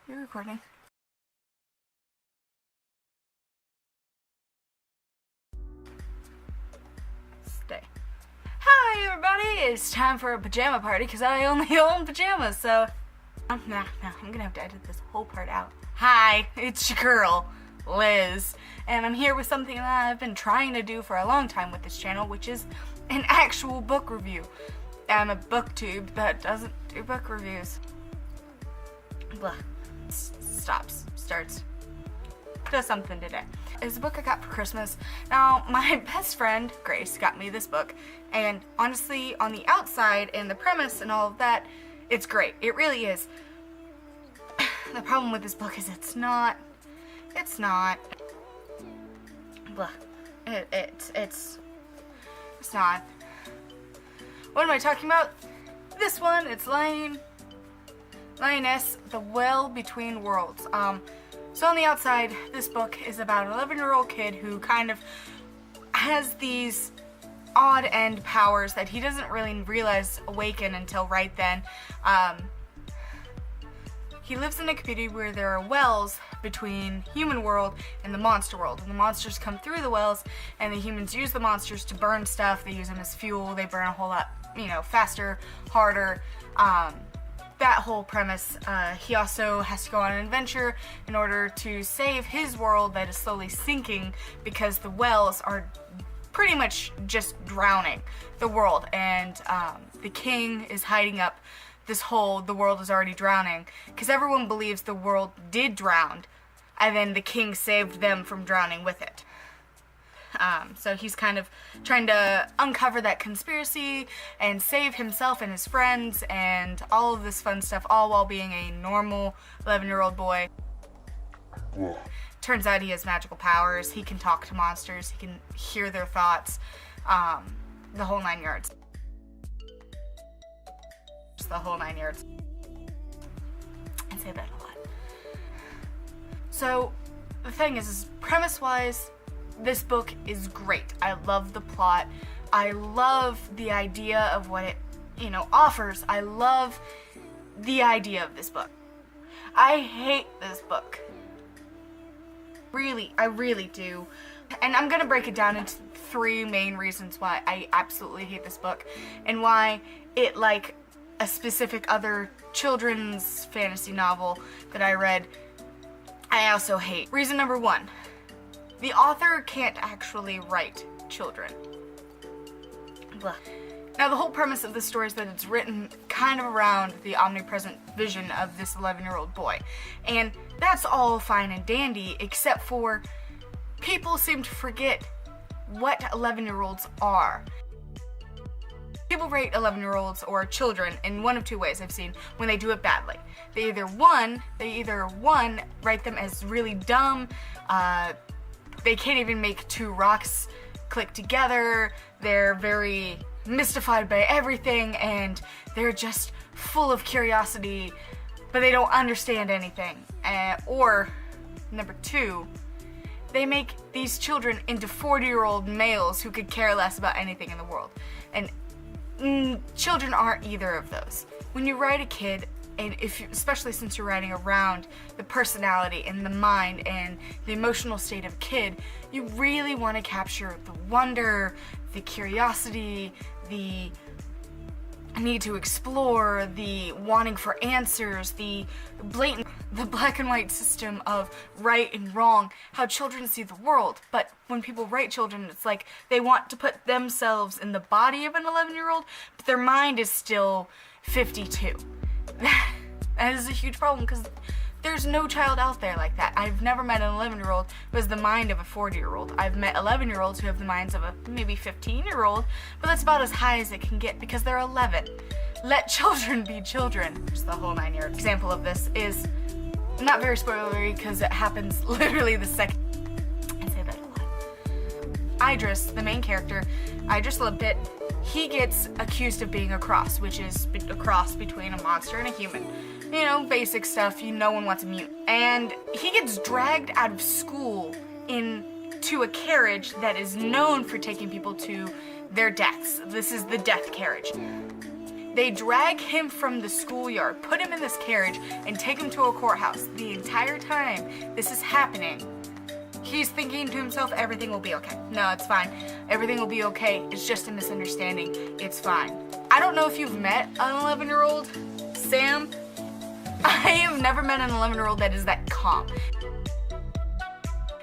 You're recording. Stay. Hi everybody, it's time for a pajama party because I only own pajamas, so I'm gonna have to edit this whole part out. Hi, it's your girl, Liz, and I'm here with something that I've been trying to do for a long time with this channel, which is an actual book review. I'm a booktube that doesn't do book reviews. Blah. Stops, starts, does something today. It's a book I got for Christmas. Now, my best friend, Grace, got me this book, and honestly, on the outside and the premise and all of that, it's great. It really is. The problem with this book is it's not. Blah. It's not. What am I talking about? This one, it's Lynesse, The Well Between Worlds. So on the outside, this book is about an 11-year-old kid who kind of has these odd end powers that he doesn't really realize awaken until right then. He lives in a community where there are wells between human world and the monster world. And the monsters come through the wells, and the humans use the monsters to burn stuff. They use them as fuel. They burn a whole lot, faster, harder. That whole premise. He also has to go on an adventure in order to save his world that is slowly sinking because the wells are pretty much just drowning the world, and the king is hiding up this hole. The world is already drowning because everyone believes the world did drown, and then the king saved them from drowning with it. So he's kind of trying to uncover that conspiracy and save himself and his friends and all of this fun stuff, all while being a normal 11-year-old boy. Yeah. Turns out he has magical powers. He can talk to monsters. He can hear their thoughts. The whole 9 yards. Just the whole 9 yards. I say that a lot. So the thing is premise-wise, this book is great. I love the plot. I love the idea of what it, offers. I love the idea of this book. I hate this book. Really, I really do. And I'm gonna break it down into 3 main reasons why I absolutely hate this book, and why it, like a specific other children's fantasy novel that I read, I also hate. Reason number 1. The author can't actually write children. Blah. Now, the whole premise of the story is that it's written kind of around the omnipresent vision of this 11-year-old boy. And that's all fine and dandy, except for people seem to forget what 11-year-olds are. People rate 11-year-olds or children in one of 2 ways I've seen when they do it badly. They either write them as really dumb, they can't even make 2 rocks click together, they're very mystified by everything, and they're just full of curiosity, but they don't understand anything. Or, number 2, they make these children into 40-year-old males who could care less about anything in the world. And children aren't either of those. When you write a kid, and especially since you're writing around the personality and the mind and the emotional state of a kid, you really want to capture the wonder, the curiosity, the need to explore, the wanting for answers, the black and white system of right and wrong, how children see the world. But when people write children, it's like they want to put themselves in the body of an 11-year-old, but their mind is still 52. That is a huge problem because there's no child out there like that. I've never met an 11-year-old who has the mind of a 40-year-old. I've met 11-year-olds who have the minds of a maybe 15-year-old, but that's about as high as it can get because they're 11. Let children be children. Just the whole 9 yards. Example of this is not very spoilery because it happens literally the second. I say that a lot. Idris, the main character, Idris Limpet, he gets accused of being a cross, which is a cross between a monster and a human. Basic stuff, no one wants a mutant. And he gets dragged out of school into a carriage that is known for taking people to their deaths. This is the death carriage. They drag him from the schoolyard, put him in this carriage, and take him to a courthouse. The entire time this is happening, he's thinking to himself, everything will be okay. No, it's fine. Everything will be okay. It's just a misunderstanding. It's fine. I don't know if you've met an 11-year-old, Sam. I have never met an 11-year-old that is that calm.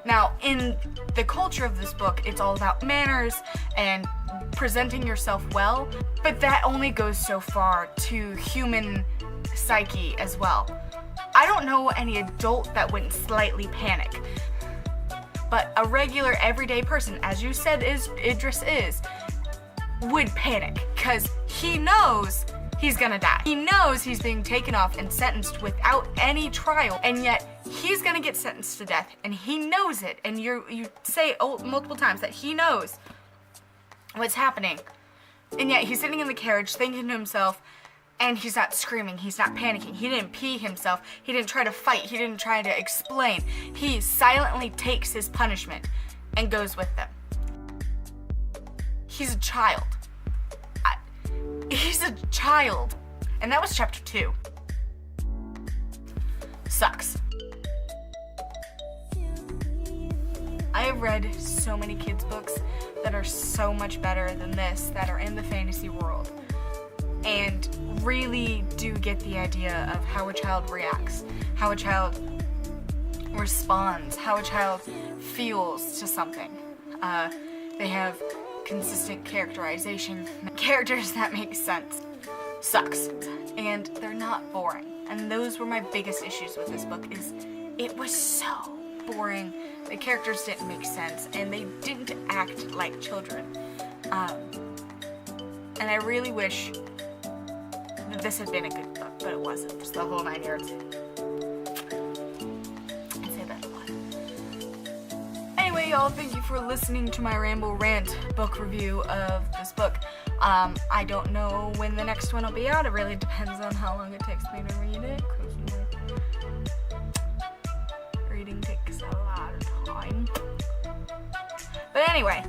Now, in the culture of this book, it's all about manners and presenting yourself well, but that only goes so far to human psyche as well. I don't know any adult that wouldn't slightly panic, but a regular everyday person, as you said Idris is, would panic because he knows he's gonna die. He knows he's being taken off and sentenced without any trial, and yet he's gonna get sentenced to death, and he knows it, and you say multiple times that he knows what's happening, and yet he's sitting in the carriage thinking to himself, and he's not screaming, he's not panicking, he didn't pee himself, he didn't try to fight, he didn't try to explain. He silently takes his punishment and goes with them. He's a child. He's a child. And that was chapter 2. Sucks. I have read so many kids' books that are so much better than this, that are in the fantasy world, and really do get the idea of how a child reacts, how a child responds, how a child feels to something. They have consistent characterization, characters that make sense. Sucks. And they're not boring. And those were my biggest issues with this book, is it was so boring. The characters didn't make sense, and they didn't act like children. And I really wish that this had been a good book, but it wasn't. Just the whole 9 yards. I'd say that a lot. Anyway, y'all, thank you for listening to my ramble rant book review of this book. I don't know when the next one will be out. It really depends on how long it takes me to read it, because reading takes a lot of time. But anyway,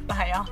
bye, y'all.